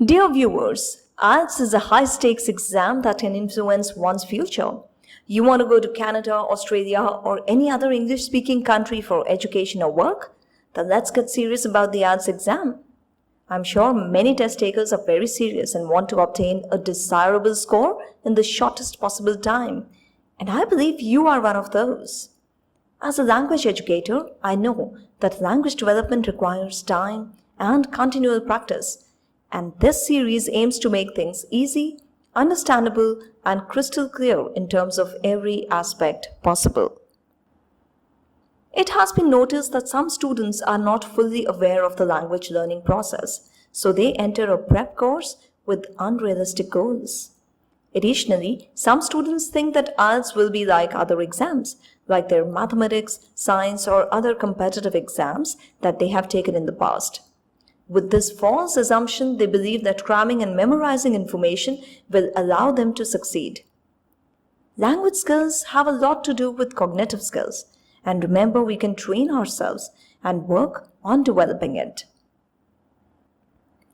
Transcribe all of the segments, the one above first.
Dear viewers, IELTS is a high-stakes exam that can influence one's future. You want to go to Canada, Australia, or any other English-speaking country for education or work? Then let's get serious about the IELTS exam. I'm sure many test takers are very serious and want to obtain a desirable score in the shortest possible time. And I believe you are one of those. As a language educator, I know that language development requires time and continual practice. And this series aims to make things easy, understandable, and crystal clear in terms of every aspect possible. It has been noticed that some students are not fully aware of the language learning process, so they enter a prep course with unrealistic goals. Additionally, some students think that IELTS will be like other exams, like their mathematics, science, or other competitive exams that they have taken in the past. With this false assumption, they believe that cramming and memorizing information will allow them to succeed. Language skills have a lot to do with cognitive skills, and remember, we can train ourselves and work on developing it.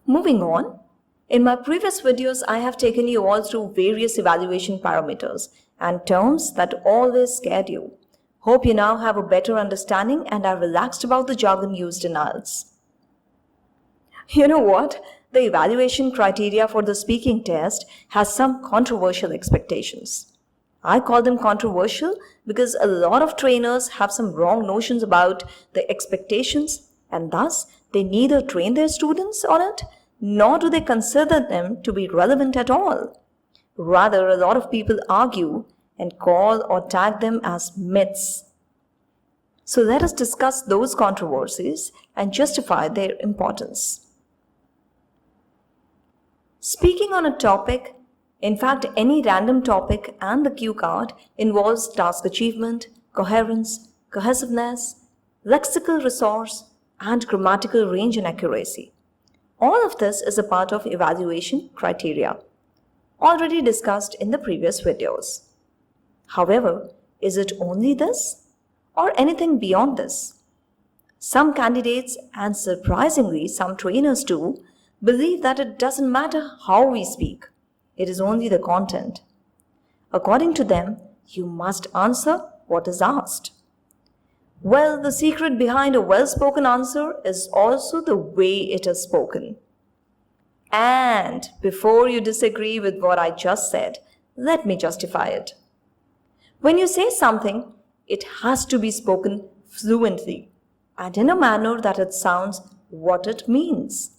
Moving on, in my previous videos, I have taken you all through various evaluation parameters and terms that always scared you. Hope you now have a better understanding and are relaxed about the jargon used in IELTS. You know what? The evaluation criteria for the speaking test has some controversial expectations. I call them controversial because a lot of trainers have some wrong notions about the expectations, and thus they neither train their students on it nor do they consider them to be relevant at all. Rather, a lot of people argue and call or tag them as myths. So let us discuss those controversies and justify their importance. Speaking on a topic, in fact any random topic, and the cue card involves task achievement, coherence, cohesiveness, lexical resource, and grammatical range and accuracy. All of this is a part of evaluation criteria, already discussed in the previous videos. However, is it only this or anything beyond this? Some candidates, and surprisingly some trainers too, believe that it doesn't matter how we speak, it is only the content. According to them, you must answer what is asked. Well, the secret behind a well-spoken answer is also the way it is spoken. And before you disagree with what I just said, let me justify it. When you say something, it has to be spoken fluently and in a manner that it sounds what it means.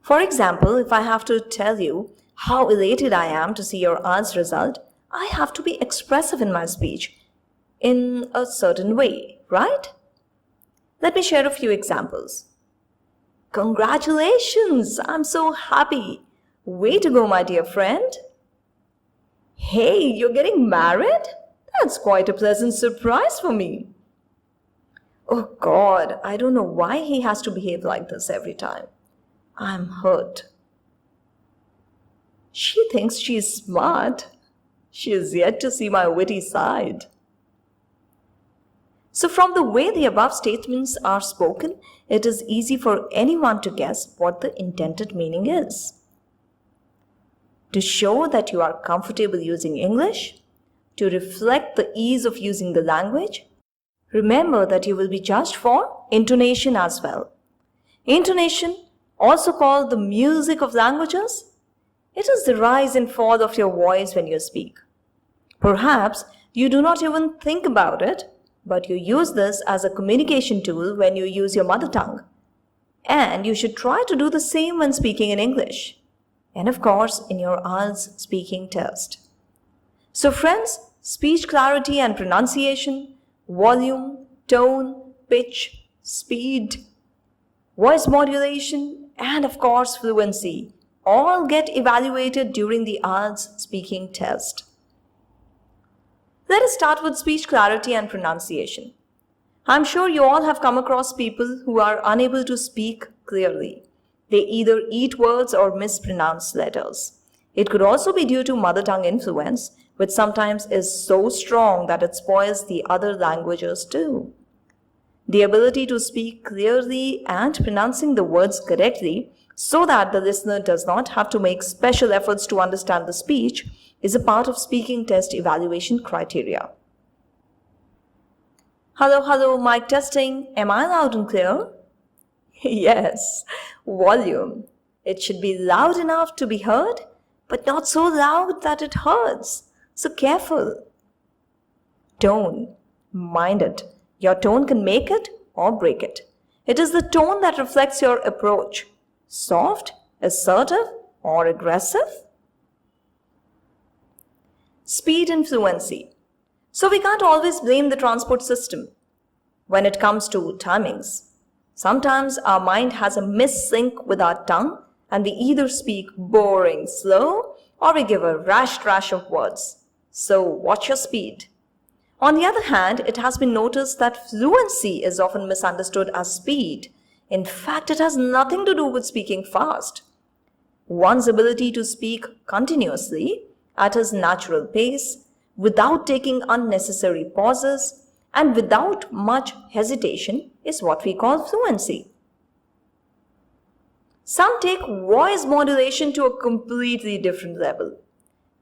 For example, if I have to tell you how elated I am to see your IELTS result, I have to be expressive in my speech in a certain way, right? Let me share a few examples. Congratulations! I'm so happy. Way to go, my dear friend. Hey, you're getting married? That's quite a pleasant surprise for me. Oh God, I don't know why he has to behave like this every time. I'm hurt. She thinks she's smart. She is yet to see my witty side. So from the way the above statements are spoken, it is easy for anyone to guess what the intended meaning is. To show that you are comfortable using English, to reflect the ease of using the language, remember that you will be judged for intonation as well. Intonation, also called the music of languages, it is the rise and fall of your voice when you speak. Perhaps you do not even think about it, but you use this as a communication tool when you use your mother tongue. And you should try to do the same when speaking in English. And of course, in your IELTS speaking test. So friends, speech clarity and pronunciation, volume, tone, pitch, speed, voice modulation, and of course fluency all get evaluated during the IELTS speaking test. Let us start with speech clarity and pronunciation. I'm sure you all have come across people who are unable to speak clearly. They either eat words or mispronounce letters. It could also be due to mother tongue influence, which sometimes is so strong that it spoils the other languages too. The ability to speak clearly and pronouncing the words correctly so that the listener does not have to make special efforts to understand the speech is a part of speaking test evaluation criteria. Hello, hello, mic testing. Am I loud and clear? Yes, volume. It should be loud enough to be heard, but not so loud that it hurts. So careful. Tone. Mind it. Your tone can make it or break it. It is the tone that reflects your approach. Soft, assertive, or aggressive? Speed and fluency. So we can't always blame the transport system when it comes to timings. Sometimes our mind has a missync with our tongue and we either speak boring slow or we give a rash of words. So watch your speed. On the other hand, it has been noticed that fluency is often misunderstood as speed. In fact, it has nothing to do with speaking fast. One's ability to speak continuously at his natural pace, without taking unnecessary pauses, and without much hesitation is what we call fluency. Some take voice modulation to a completely different level.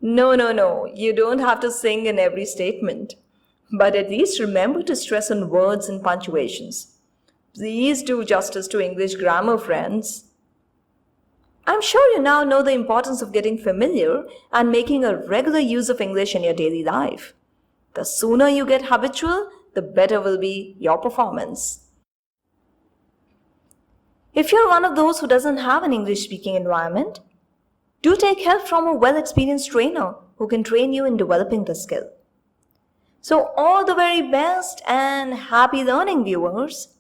No, you don't have to sing in every statement. But at least remember to stress on words and punctuations. Please do justice to English grammar, friends. I'm sure you now know the importance of getting familiar and making a regular use of English in your daily life. The sooner you get habitual, the better will be your performance. If you're one of those who doesn't have an English-speaking environment, do take help from a well-experienced trainer who can train you in developing the skill. So all the very best and happy learning, viewers.